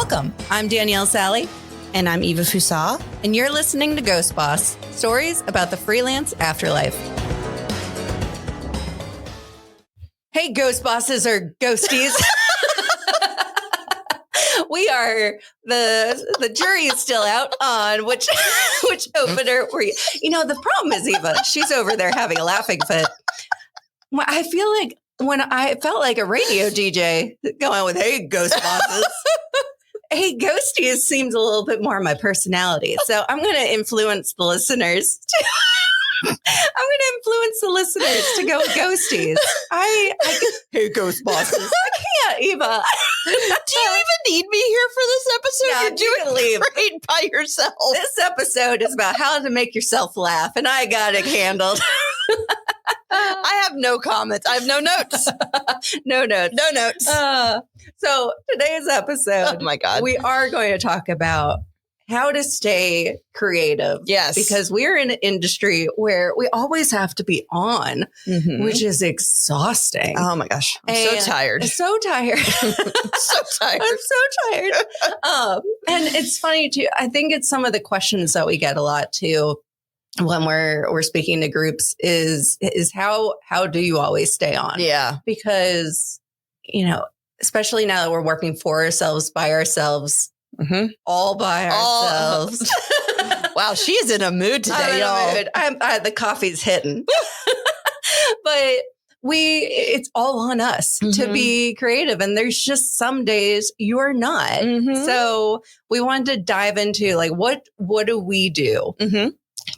Welcome. I'm Danielle Sally. And I'm Eva Fusa. And you're listening to Ghost Boss, stories about the freelance afterlife. Hey, Ghost Bosses or Ghosties. We are, the jury is still out on which opener were you. You know, the problem is, Eva, she's over there having a laughing fit. I feel like when I felt like a radio DJ going with, hey, Ghost Bosses. Hey, Ghosties seems a little bit more my personality. So I'm going to influence the listeners. To go with Ghosties. Hey, Ghost Bosses. I can't, Eva. Do you even need me here for this episode? Yeah, You're doing great by yourself. This episode is about how to make yourself laugh, and I got it handled. I have no comments. I have no notes. No notes. So today's episode, oh my God, we are going to talk about how to stay creative. Yes. Because we're in an industry where we always have to be on, which is exhausting. Oh my gosh. I'm so tired. So tired. so tired. I'm so tired. And it's funny too. I think it's some of the questions that we get a lot too when we're speaking to groups is how do you always stay on? Yeah. Because, you know, especially now that we're working for ourselves, by ourselves, all by ourselves. Wow, she's in a mood today, y'all. The coffee's hitting. But it's all on us to be creative. And there's just some days you're not. So we wanted to dive into like, what do we do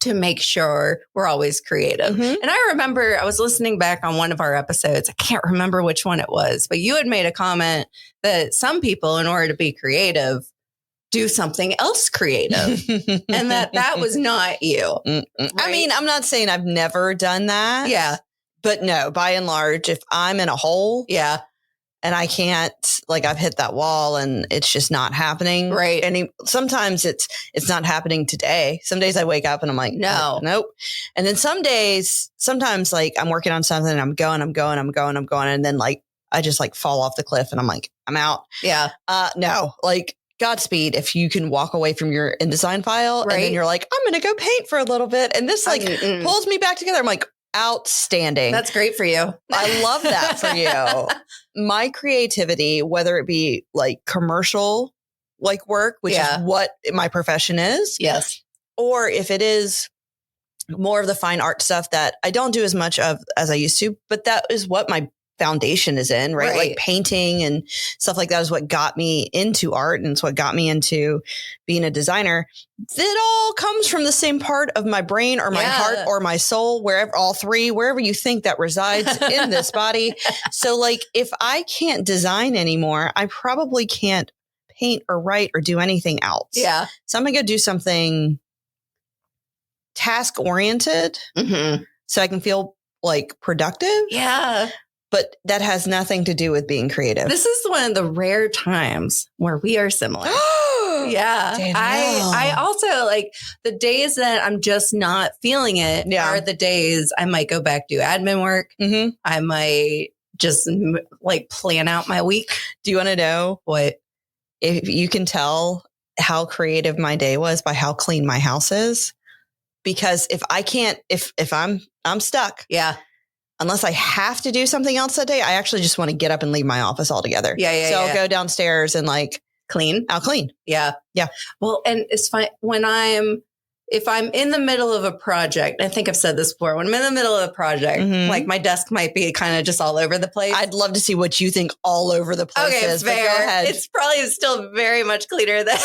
to make sure we're always creative? And I remember I was listening back on one of our episodes. I can't remember which one it was, but you had made a comment that some people, in order to be creative, do something else creative, and that was not you. Right? I mean, I'm not saying I've never done that. Yeah. But no, by and large, if I'm in a hole, yeah, and I can't, like, I've hit that wall and it's just not happening. Right. And sometimes it's not happening today. Some days I wake up and I'm like, nope. And then sometimes like I'm working on something and I'm going. And then like, I just like fall off the cliff and I'm like, I'm out. Yeah. No, like, Godspeed if you can walk away from your InDesign file and then you're like, I'm going to go paint for a little bit. And this like pulls me back together. I'm like, outstanding. That's great for you. I love that for you. My creativity, whether it be like commercial like work, which is what my profession is. Yes. Or if it is more of the fine art stuff that I don't do as much of as I used to, but that is what my foundation is in, right? Like painting and stuff like that is what got me into art, and it's what got me into being a designer. It all comes from the same part of my brain or my heart or my soul, wherever you think that resides in this body. So like, if I can't design anymore, I probably can't paint or write or do anything else. Yeah. So I'm going to go do something task oriented so I can feel like productive. Yeah. But that has nothing to do with being creative. This is one of the rare times where we are similar. Yeah. Danielle. I also like the days that I'm just not feeling it are the days I might go back, do admin work. I might just like plan out my week. Do you want to know what? If you can tell how creative my day was by how clean my house is? Because if I can't, if I'm stuck. Yeah. Unless I have to do something else that day, I actually just want to get up and leave my office altogether. Yeah. So I'll go downstairs and like I'll clean. Yeah. Yeah. Well, and it's fine if I'm in the middle of a project, I think I've said this before, when I'm in the middle of a project, like my desk might be kind of just all over the place. I'd love to see what you think all over the place is. Fair. But go ahead. It's probably still very much cleaner than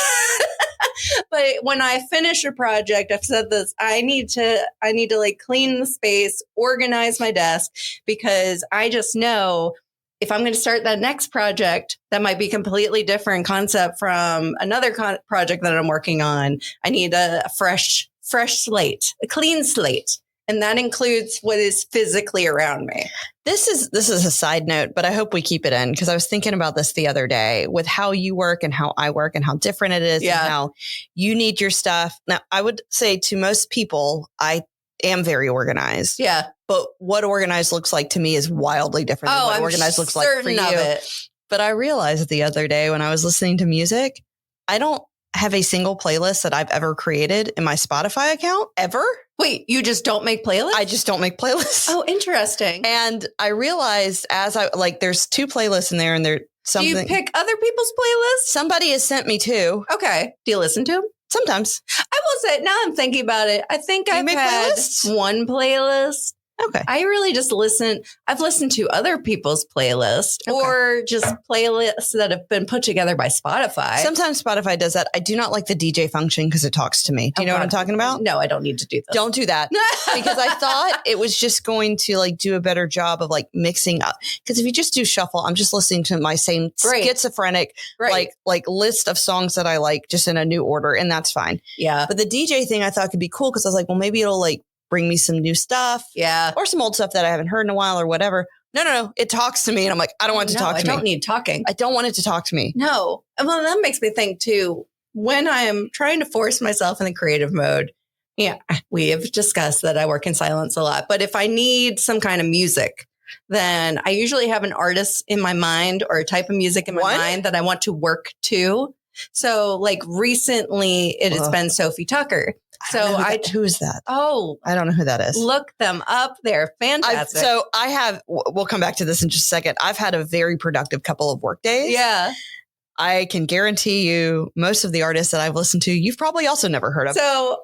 but when I finish a project, I've said this, I need to like clean the space, organize my desk, because I just know if I'm going to start that next project, that might be completely different concept from another project that I'm working on. I need a fresh slate, a clean slate. And that includes what is physically around me. This is a side note, but I hope we keep it in, because I was thinking about this the other day with how you work and how I work and how different it is and how you need your stuff. Now, I would say to most people, I am very organized. Yeah. But what organized looks like to me is wildly different than what organized looks like for you. Of it. But I realized the other day when I was listening to music, I don't have a single playlist that I've ever created in my Spotify account ever. Wait, you just don't make playlists? I just don't make playlists. Oh, interesting. And I realized there's 2 playlists in there and they're something. Do you pick other people's playlists? Somebody has sent me 2. Okay. Do you listen to them? Sometimes. I will say, now I'm thinking about it, I think I've had one playlist. Okay. I really just I've listened to other people's playlists or just playlists that have been put together by Spotify. Sometimes Spotify does that. I do not like the DJ function because it talks to me. Do you know what I'm talking about? No, I don't need to do that. Don't do that. Because I thought it was just going to like do a better job of like mixing up. Because if you just do shuffle, I'm just listening to my same schizophrenic like list of songs that I like just in a new order. And that's fine. Yeah. But the DJ thing I thought could be cool because I was like, well, maybe it'll like bring me some new stuff. Yeah. Or some old stuff that I haven't heard in a while or whatever. No. It talks to me. And I'm like, I don't want it to talk to me. I don't need talking. I don't want it to talk to me. No. Well, that makes me think too, when I am trying to force myself in the creative mode, yeah, we have discussed that I work in silence a lot. But if I need some kind of music, then I usually have an artist in my mind or a type of music in my mind that I want to work to. So like recently it has been Sophie Tucker. So who is that? Oh, I don't know who that is. Look them up. They're fantastic. We'll come back to this in just a second. I've had a very productive couple of work days. Yeah. I can guarantee you most of the artists that I've listened to, you've probably also never heard of. So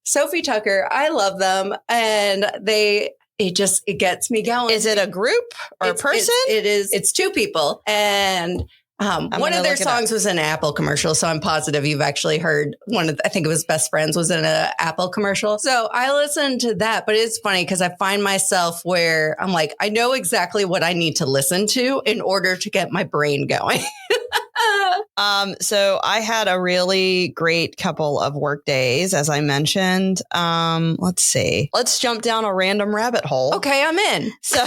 Sophie Tucker, I love them. And it gets me going. Is it a group or a person? It's 2 people. And one of their songs was in an Apple commercial. So I'm positive you've actually heard I think it was Best Friends was in an Apple commercial. So I listened to that, but it's funny because I find myself where I'm like, I know exactly what I need to listen to in order to get my brain going. So I had a really great couple of work days, as I mentioned. Let's see. Let's jump down a random rabbit hole. Okay, I'm in. So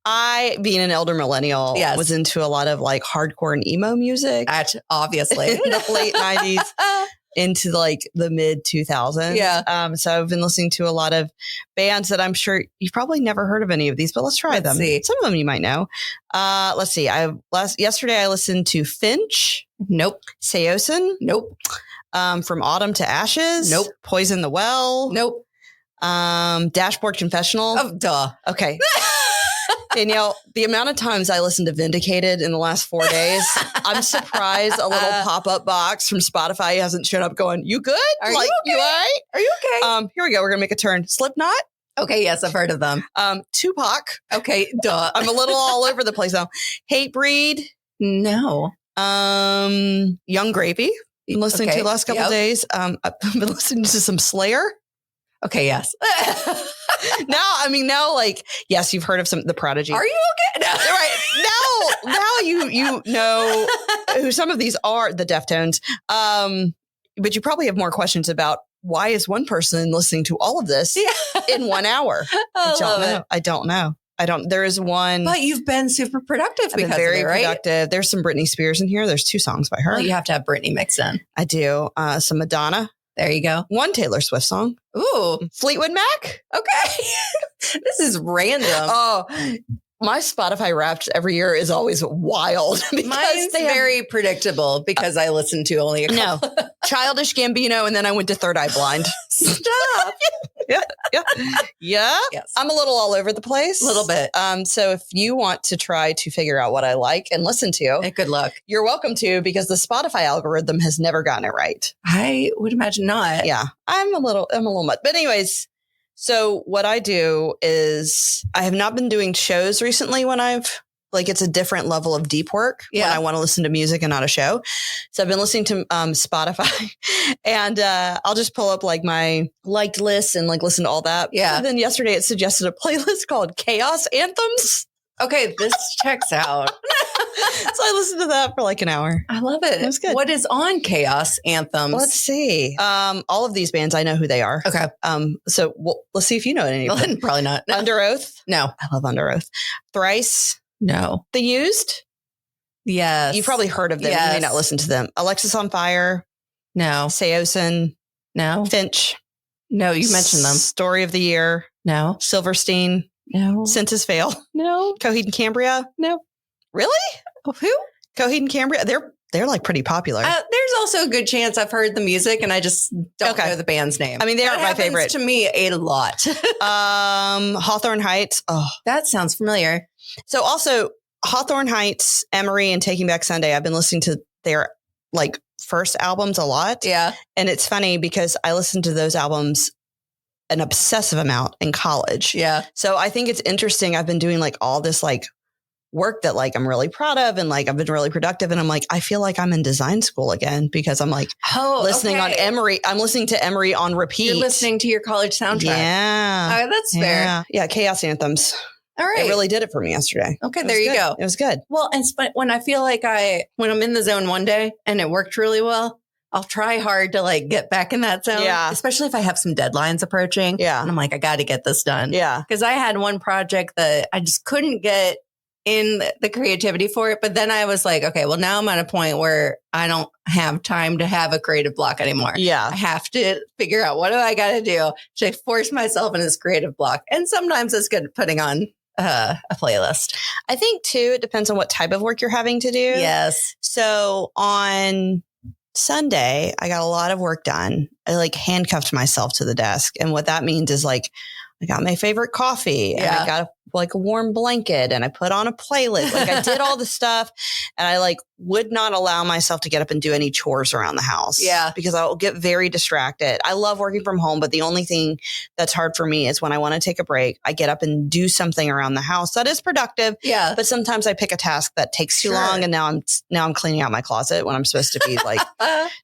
I, being an elder millennial, was into a lot of like hardcore and emo music. Obviously. In the late 90s. Into like the mid 2000s. Yeah. So I've been listening to a lot of bands that I'm sure you've probably never heard of any of these, but let's try them. See. Some of them you might know. Let's see. Yesterday I listened to Finch. Nope. Seosin. Nope. From Autumn to Ashes. Nope. Poison the Well. Nope. Dashboard Confessional. Oh, duh. Okay. Danielle, the amount of times I listened to Vindicated in the last 4 days, I'm surprised a little pop-up box from Spotify hasn't shown up going, you good? Are you okay? You all right? Are you okay? Here we go. We're going to make a turn. Slipknot. Okay. Yes, I've heard of them. Tupac. Okay. Duh. I'm a little all over the place now. Hatebreed. No. Young Gravy. Been listening to the last couple of days. I've been listening to some Slayer. Okay, yes. Now, like, yes, you've heard of The Prodigy. Are you okay? No. Right. Now you know who some of these are, the Deftones. But you probably have more questions about why is one person listening to all of this in 1 hour? I don't know. There is one. But you've been super productive because very of it, right? productive. There's some Britney Spears in here. There's 2 songs by her. Well, you have to have Britney mixed in. I do. Some Madonna. There you go. One Taylor Swift song. Ooh. Fleetwood Mac. Okay. This is random. Oh, my Spotify Wrapped every year is always wild. Mine's very predictable because I listen to only a couple. No. Childish Gambino, and then I went to Third Eye Blind. Stop. Yeah. Yes. I'm a little all over the place. A little bit. So if you want to try to figure out what I like and listen to, good luck. You're welcome to, because the Spotify algorithm has never gotten it right. I would imagine not. Yeah. I'm a little much. But anyways, so what I do is I have not been doing shows recently when it's a different level of deep work when I want to listen to music and not a show. So I've been listening to Spotify and I'll just pull up like my liked list and like listen to all that. Yeah. And then yesterday it suggested a playlist called Chaos Anthems. Okay, this checks out. So I listened to that for like an hour. I love it. It was good. What is on Chaos Anthems? Let's see. All of these bands, I know who they are. Okay. So let's see if you know any of them. Probably not. No. Under Oath. No. I love Under Oath. Thrice. No. The Used. Yes. You've probably heard of them. Yes. You may not listen to them. Alexis on Fire. No. Seosin. No. Finch. No, you mentioned them. Story of the Year. No. Silverstein. No. Census Fail. No. Coheed and Cambria. No. Really? Who? Coheed and Cambria. They're like pretty popular. There's also a good chance I've heard the music and I just don't know the band's name. I mean, they aren't my favorite. To me, a lot. Hawthorne Heights. Oh, that sounds familiar. So also Hawthorne Heights, Emery, and Taking Back Sunday. I've been listening to their like first albums a lot. Yeah. And it's funny because I listened to those albums an obsessive amount in college. Yeah. So I think it's interesting. I've been doing like all this like work that like I'm really proud of and like I've been really productive and I'm like I feel like I'm in design school again because I'm like listening on Emery. I'm listening to Emery on repeat. You're listening to your college soundtrack. Yeah. Oh, that's fair. Yeah, Chaos Anthems. All right. It really did it for me yesterday. Okay, there you go. It was good. Well, and when I feel like when I'm in the zone one day and it worked really well, I'll try hard to like get back in that zone. Yeah. Especially if I have some deadlines approaching. Yeah. And I'm like, I got to get this done. Yeah. Because I had one project that I just couldn't get in the creativity for it. But then I was like, okay, well, now I'm at a point where I don't have time to have a creative block anymore. Yeah. I have to figure out what do I got to do to force myself in this creative block. And sometimes it's good putting on a playlist. I think too, it depends on what type of work you're having to do. Yes. So on Sunday, I got a lot of work done. I like handcuffed myself to the desk. And what that means is like, I got my favorite coffee and I got like a warm blanket and I put on a playlist. Like I did all the stuff and I like would not allow myself to get up and do any chores around the house. Yeah. Because I'll get very distracted. I love working from home, but the only thing that's hard for me is when I want to take a break, I get up and do something around the house that is productive. Yeah. But sometimes I pick a task that takes too long and now I'm cleaning out my closet when I'm supposed to be like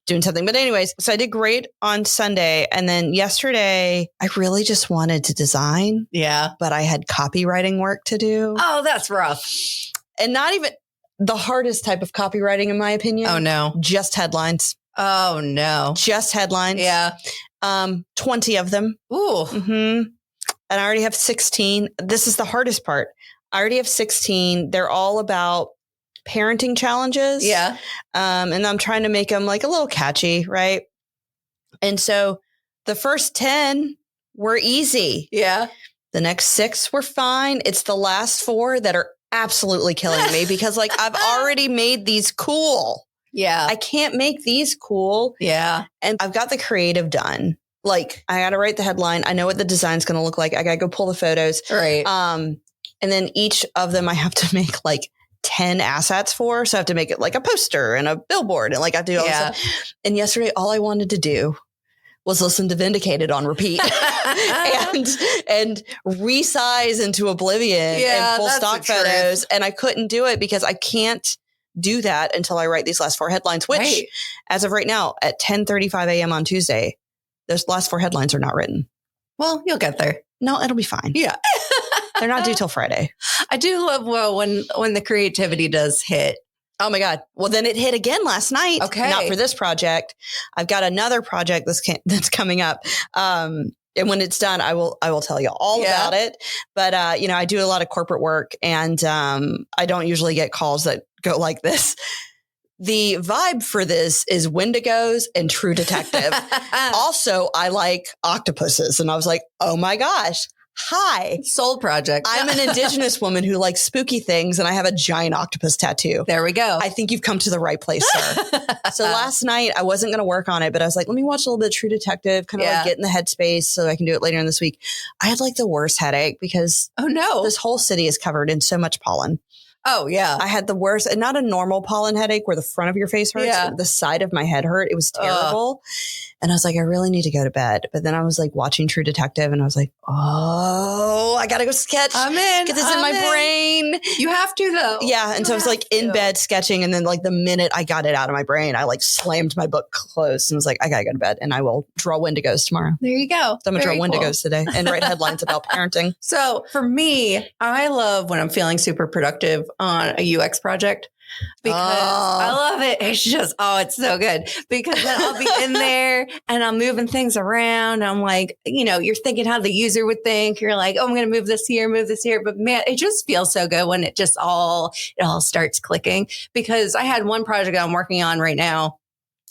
doing something. But anyways, so I did great on Sunday. And then yesterday I really just wanted to design. Yeah. But I had copywriting work to do. Oh, that's rough. And not even the hardest type of copywriting, in my opinion. Oh, no. Just headlines. Oh, no. Just headlines. Yeah. 20 of them. Ooh. Mm-hmm. And I already have 16. This is the hardest part. I already have 16. They're all about parenting challenges. Yeah. And I'm trying to make them like a little catchy, right? And so the first 10 were easy. Yeah. The next 6 were fine. It's the last 4 that are absolutely killing me because like I've already made these cool. Yeah. I can't make these cool. Yeah. And I've got the creative done. Like I got to write the headline. I know what the design's going to look like. I got to go pull the photos. Right. And then each of them I have to make like 10 assets for. So I have to make it like a poster and a billboard and like I do all this stuff. And yesterday, all I wanted to do was listen to Vindicated on repeat and resize into oblivion and pull stock photos. And I couldn't do it because I can't do that until I write these last 4 headlines, which as of right now at 10:35 a.m. on Tuesday, those last 4 headlines are not written. Well, you'll get there. No, it'll be fine. Yeah. They're not due till Friday. I do love when the creativity does hit. Oh my God. Well, then it hit again last night. Okay. Not for this project. I've got another project that's coming up. And when it's done, I will tell you all about it. But, I do a lot of corporate work and I don't usually get calls that go like this. The vibe for this is Wendigos and True Detective. Also, I like octopuses. And I was like, oh my gosh. Hi. Soul project. I'm an indigenous woman who likes spooky things and I have a giant octopus tattoo. There we go. I think you've come to the right place, sir. So last night I wasn't going to work on it, but I was like, let me watch a little bit of True Detective, kind of like get in the headspace so I can do it later in this week. I had like the worst headache because this whole city is covered in so much pollen. Oh, yeah. I had the worst, and not a normal pollen headache where the front of your face hurts. Yeah. The side of my head hurt. It was terrible. And I was like, I really need to go to bed. But then I was like watching True Detective and I was like, oh, I got to go sketch. I'm in. Get this in my brain. You have to though. Yeah. And so I was like in bed sketching. And then like the minute I got it out of my brain, I like slammed my book closed and was like, I got to go to bed and I will draw Wendigos tomorrow. There you go. So I'm going to draw Wendigos today and write headlines about parenting. So for me, I love when I'm feeling super productive on a UX project because I love it. It's just, it's so good because then I'll be in there and I'm moving things around. I'm like, you're thinking how the user would think. You're like, oh, I'm going to move this here. But man, it just feels so good when it all starts clicking because I had one project I'm working on right now.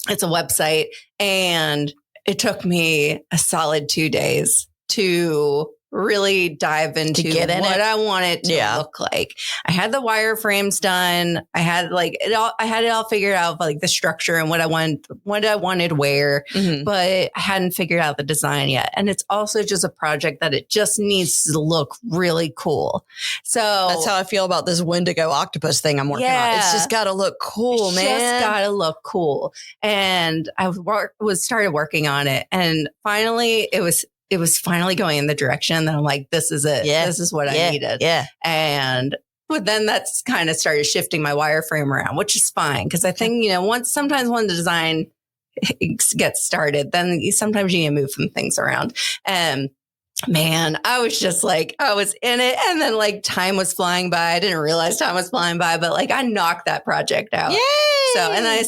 It's a website and it took me a solid 2 days to really dive into what I want it to look like. I had the wireframes done. I had it all figured out, like the structure and what I wanted where, but I hadn't figured out the design yet. And it's also just a project that it just needs to look really cool. So that's how I feel about this Wendigo octopus thing I'm working on. It's just got to look cool, man. Just got to look cool. And I started working on it, and finally it was finally going in the direction that I'm like, this is it. Yeah. This is what I needed. Yeah. But then that's kind of started shifting my wireframe around, which is fine. Cause I think, sometimes when the design gets started, then sometimes you need to move some things around. And man, I was just like, I was in it. And then like time was flying by. I didn't realize time was flying by, but like I knocked that project out. Yay! So, and I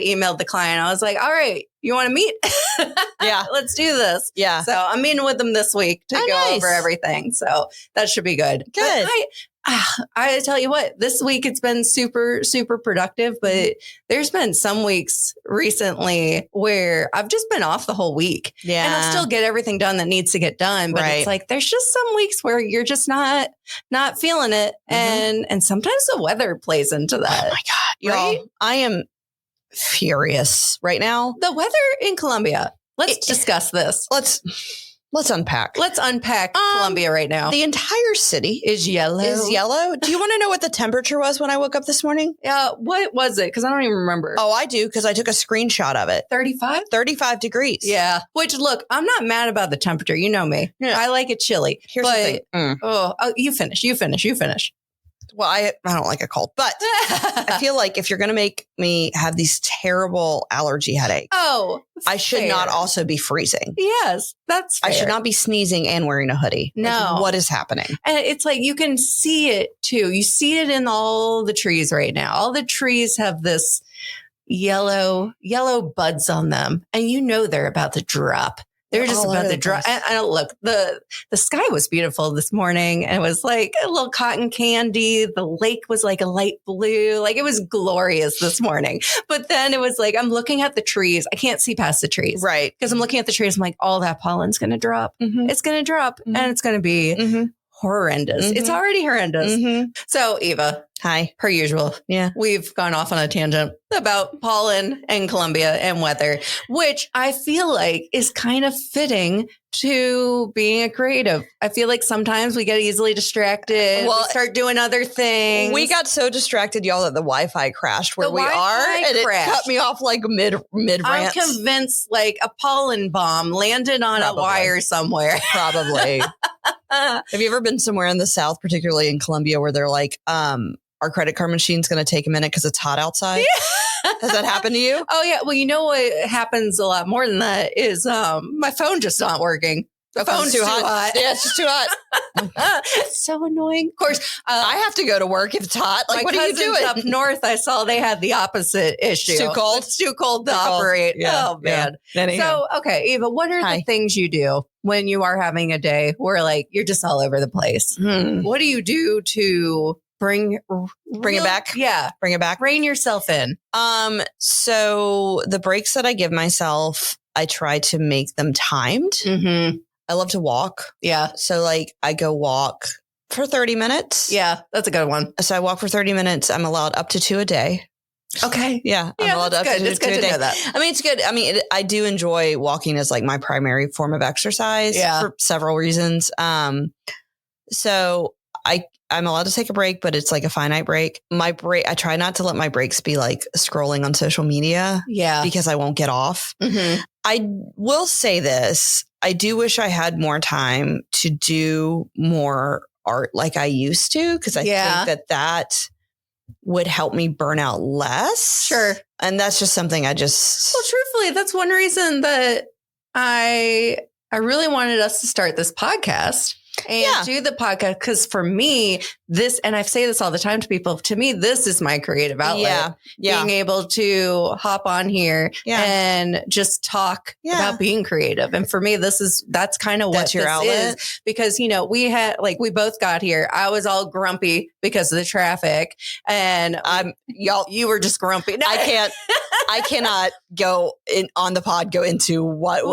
emailed the client. I was like, all right, you want to meet? Yeah. Let's do this. Yeah. So I'm meeting with them this week to go over everything. So that should be good. Good. I tell you what, this week it's been super, super productive, but there's been some weeks recently where I've just been off the whole week. Yeah. And I'll still get everything done that needs to get done. But it's like, there's just some weeks where you're just not feeling it. And sometimes the weather plays into that. Oh my God. Right? Y'all, I am furious right now. The weather in Columbia. Let's discuss this. Let's unpack. Let's unpack Columbia right now. The entire city is yellow. Do you want to know what the temperature was when I woke up this morning? Yeah. What was it? Because I don't even remember. Oh, I do, because I took a screenshot of it. 35? 35 degrees. Yeah. Which, look, I'm not mad about the temperature. You know me. Yeah. I like it chilly. Here's the thing. Oh, you finish. Well, I don't like a cold, but I feel like if you're going to make me have these terrible allergy headaches, I should not also be freezing. Yes, that's fair. I should not be sneezing and wearing a hoodie. No. Like, what is happening? And it's like you can see it too. You see it in all the trees right now. All the trees have this yellow buds on them, and they're about to drop. They're just about to drop. And look, the sky was beautiful this morning. And it was like a little cotton candy. The lake was like a light blue. Like it was glorious this morning. But then it was like, I'm looking at the trees. I can't see past the trees. Right. Because I'm looking at the trees. I'm like, all that pollen's going to drop. It's going to drop. And it's going to be horrendous. It's already horrendous. So Eva. Hi. Per usual. Yeah. We've gone off on a tangent about pollen and Columbia and weather, which I feel like is kind of fitting to being a creative. I feel like sometimes we get easily distracted. We start doing other things. We got so distracted, y'all, that the Wi-Fi crashed where we are. And it cut me off like mid rant. I'm convinced like a pollen bomb landed on a wire somewhere. Probably. Have you ever been somewhere in the South, particularly in Columbia, where they're like, our credit card machine's going to take a minute because it's hot outside? Yeah. Has that happened to you? Oh, yeah. Well, you know what happens a lot more than that is my phone just not working. The phone's too hot. Yeah, it's just too hot. It's so annoying. Of course, I have to go to work if it's hot. Like, what are you doing? Up north, I saw they had the opposite issue. It's too cold? It's too cold to operate. Yeah. Oh, man. Yeah. So, okay, Eva, what are the things you do when you are having a day where like you're just all over the place? What do you do to bring it back? Yeah. Bring it back. Rein yourself in. So the breaks that I give myself, I try to make them timed. I love to walk. Yeah. So like I go walk for 30 minutes. Yeah. That's a good one. So I walk for 30 minutes. I'm allowed up to 2 a day. Okay. Yeah. I'm allowed up to 2 a day. It's good to know that. I mean, it's good. I mean, I do enjoy walking as like my primary form of exercise for several reasons. So I'm allowed to take a break, but it's like a finite break. I try not to let my breaks be like scrolling on social media. Yeah. Because I won't get off. I will say this. I do wish I had more time to do more art like I used to, because I think that would help me burn out less. Sure. And that's just something Well, truthfully, that's one reason that I really wanted us to start this podcast. And do the podcast, because for me, and I say this all the time to people, to me, this is my creative outlet. Being able to hop on here and just talk about being creative. And for me, that's kind of what your outlet is, because, we both got here. I was all grumpy because of the traffic, and you were just grumpy. No. I can't. I cannot go on the pod, go into what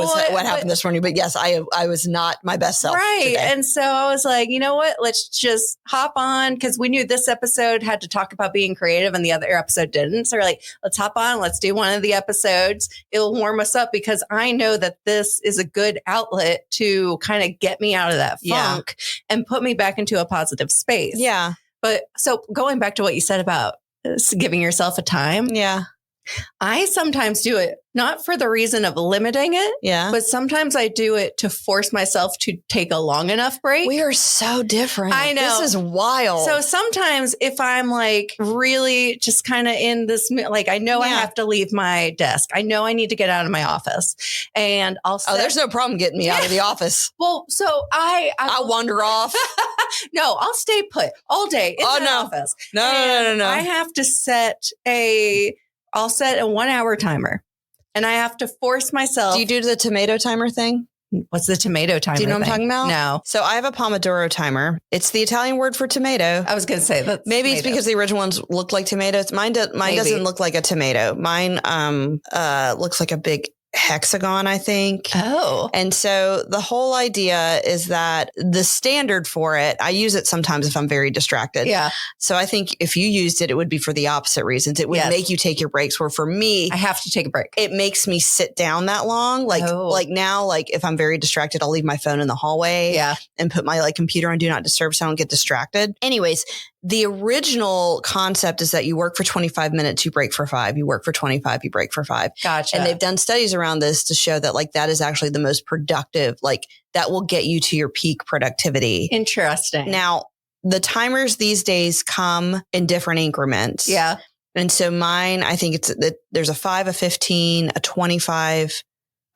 happened this morning. But yes, I was not my best self. Right. Today. And so I was like, you know what? Let's just hop on, because we knew this episode had to talk about being creative and the other episode didn't. So we're like, let's hop on. Let's do one of the episodes. It'll warm us up, because I know that this is a good outlet to kind of get me out of that funk and put me back into a positive space. Yeah. But so going back to what you said about giving yourself a time. Yeah. I sometimes do it not for the reason of limiting it. Yeah. But sometimes I do it to force myself to take a long enough break. We are so different. I know. This is wild. So sometimes if I'm like really just kind of in this, like, I know I have to leave my desk. I know I need to get out of my office, and I'll say, there's no problem getting me out of the office. Well, so I'll wander off. No, I'll stay put all day in my office. No. I have to I'll set a 1 hour timer, and I have to force myself. Do you do the tomato timer thing? What's the tomato timer? Do you know what I'm thing? talking about? No. So I have a Pomodoro timer. It's the Italian word for tomato. I was going to say that. Maybe it's because the original ones look like tomatoes. Mine doesn't look like a tomato. Mine looks like a big hexagon, I think. Oh. And so the whole idea is that the standard for it, I use it sometimes if I'm very distracted. Yeah. So I think if you used it, it would be for the opposite reasons. It would make you take your breaks, where for me, I have to take a break. It makes me sit down that long. Like now, like if I'm very distracted, I'll leave my phone in the hallway and put my computer on do not disturb so I don't get distracted. Anyways, the original concept is that you work for 25 minutes, you break for 5. You work for 25, you break for 5. Gotcha. And they've done studies around this to show that that is actually the most productive, that will get you to your peak productivity. Interesting. Now, the timers these days come in different increments. Yeah. And so mine, I think there's a 5, a 15, a 25,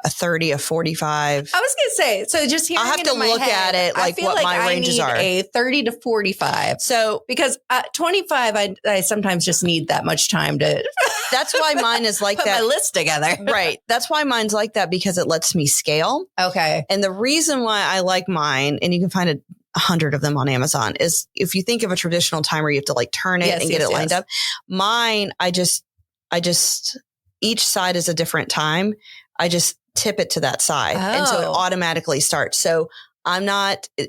a 30, a 45. I was going to say, so just hearing I'll have to look at it, what my ranges are. A 30 to 45. So because at 25, I sometimes just need that much time to. That's why mine is like put that. My list together. Right. That's why mine's like that, because it lets me scale. Okay. And the reason why I like mine, and you can find 100 of them on Amazon, is if you think of a traditional timer, you have to turn it and get it lined up. Mine, I just each side is a different time. I just tip it to that side. And so it automatically starts. So I'm not, it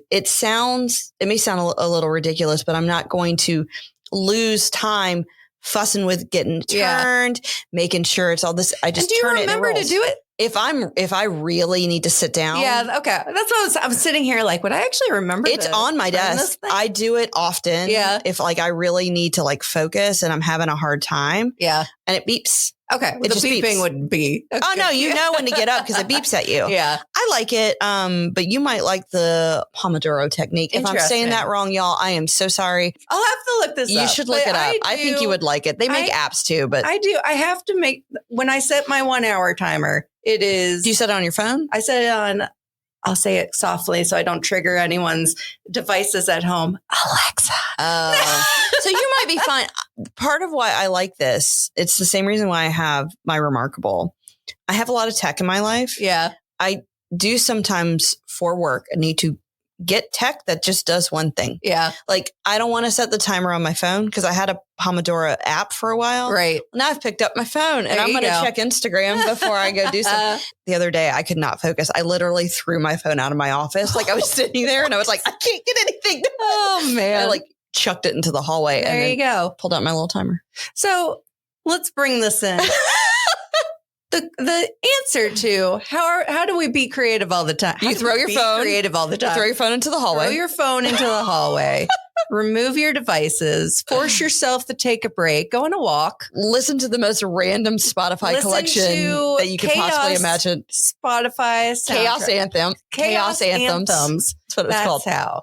may sound a little ridiculous, but I'm not going to lose time fussing with getting turned, making sure it's all this. I just turn it and it rolls. Do you remember to do it? If I really need to sit down. Yeah. Okay. That's what I'm sitting here would I actually remember? It's on my desk. I do it often. Yeah. If I really need to focus and I'm having a hard time. Yeah. And it beeps. Okay. Well, the beeping would be. Okay. Oh no, you know when to get up because it beeps at you. Yeah. I like it. But you might like the Pomodoro technique. If I'm saying that wrong, y'all, I am so sorry. I'll have to look this up. You should look it up. I think you would like it. They make apps too, but I do. I have to make, when I set my 1 hour timer, it is. Do you set it on your phone? I set it on, I'll say it softly so I don't trigger anyone's devices at home. Alexa. Oh. So you might be fine. Part of why I like this, it's the same reason why I have my Remarkable. I have a lot of tech in my life. Yeah. I do sometimes for work, I need to get tech that just does one thing. Yeah. I don't want to set the timer on my phone because I had a Pomodoro app for a while. Right. Now I've picked up my phone and I'm going to check Instagram before I go do something. The other day, I could not focus. I literally threw my phone out of my office. I was sitting there and I was like, I can't get anything done. Oh, man. I chucked it into the hallway. There and you go. Pulled out my little timer. So let's bring this in. The answer to how do we be creative all the time? You throw your phone. Creative all the time. Throw your phone into the hallway. Throw your phone into the hallway. Remove your devices. Force yourself to take a break. Go on a walk. Listen to the most random Spotify collection that you could possibly imagine. Spotify soundtrack. Chaos anthems. That's what it's called. That's how.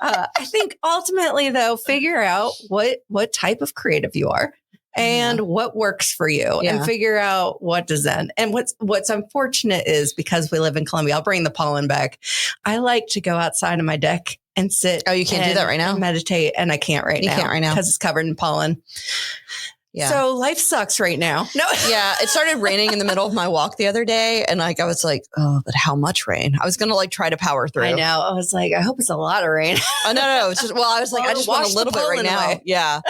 I think ultimately, though, figure out what type of creative you are. And what works for you and figure out what doesn't. And what's unfortunate is because we live in Columbia, I'll bring the pollen back. I like to go outside on my deck and sit. Oh, you can't do that right now? Meditate. And I can't right now. You can't right now. Because it's covered in pollen. Yeah. So life sucks right now. No. Yeah. It started raining in the middle of my walk the other day. And like, I was like, oh, but how much rain? I was going to like try to power through. I know. I was like, I hope it's a lot of rain. Oh, no. It's just, well, I was like, I just want a little bit right now. Away. Yeah.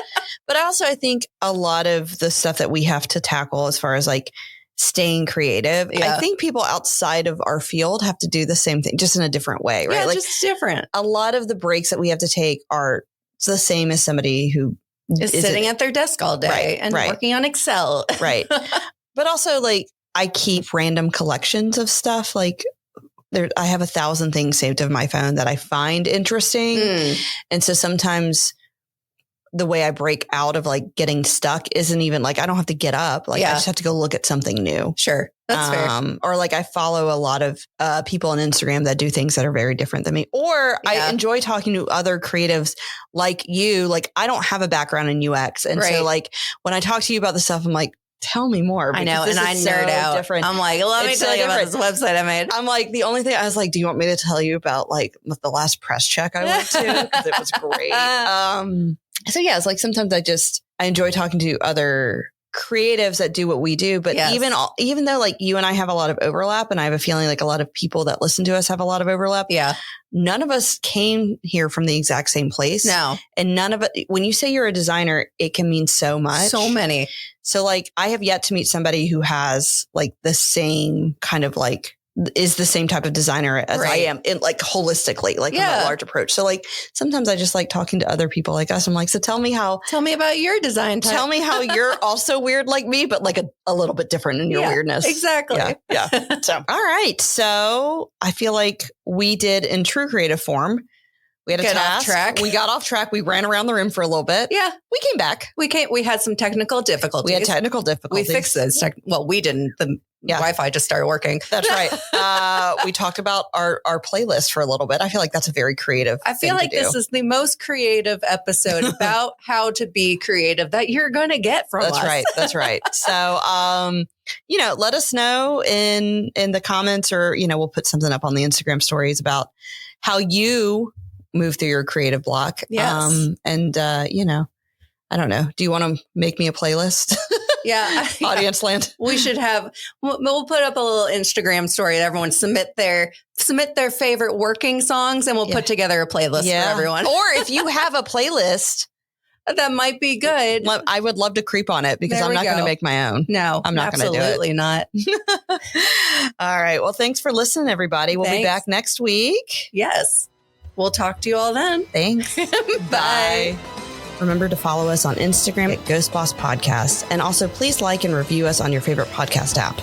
But I think a lot of the stuff that we have to tackle as far as like staying creative, I think people outside of our field have to do the same thing, just in a different way, right? Yeah, like just different. A lot of the breaks that we have to take are the same as somebody who is sitting at their desk all day and working on Excel. Right. But also like I keep random collections of stuff. Like I have 1,000 things saved to my phone that I find interesting. And so sometimes the way I break out of like getting stuck isn't even like, I don't have to get up. Like I just have to go look at something new. Sure. That's fair. Or like I follow a lot of people on Instagram that do things that are very different than me. Or I enjoy talking to other creatives like you. Like I don't have a background in UX. And so like when I talk to you about this stuff, I'm like, tell me more. I know. And I nerd out. Different. I'm like, let me tell you about this website I made. I'm like, the only thing I was like, do you want me to tell you about like the last press check I went to? Because it was great. So yeah, it's like sometimes I enjoy talking to other creatives that do what we do. But even though like you and I have a lot of overlap, and I have a feeling like a lot of people that listen to us have a lot of overlap. Yeah. None of us came here from the exact same place. No. And none of it, when you say you're a designer, it can mean so much. So many. So like I have yet to meet somebody who has like the same kind of like is the same type of designer as I am in like holistically, like in a large approach. So like sometimes I just like talking to other people like us. I'm like, so tell me about your design type. Tell me how you're also weird like me, but like a little bit different in your weirdness. Exactly. Yeah. So, all right. So I feel like we did in true creative form. We had a task. Off track. We got off track. We ran around the room for a little bit. Yeah. We came back. We had some technical difficulties. We had technical difficulties. We fixed those. Well, we didn't. The Wi-Fi just started working. That's right. We talked about our playlist for a little bit. I feel like that's a very creative I feel like this is the most creative episode about how to be creative that you're going to get from us. That's right. So, let us know in the comments, or, we'll put something up on the Instagram stories about how you move through your creative block. Yes. I don't know. Do you want to make me a playlist? Yeah. Audience land. We should we'll put up a little Instagram story that everyone submit their favorite working songs, and we'll put together a playlist for everyone. Or if you have a playlist that might be good, I would love to creep on it, because I'm not going to make my own. No, I'm not going to do it. Absolutely not. All right. Well, thanks for listening, everybody. We'll be back next week. Yes. We'll talk to you all then. Thanks. Bye. Remember to follow us on Instagram at Ghost Boss Podcast. And also please like and review us on your favorite podcast app.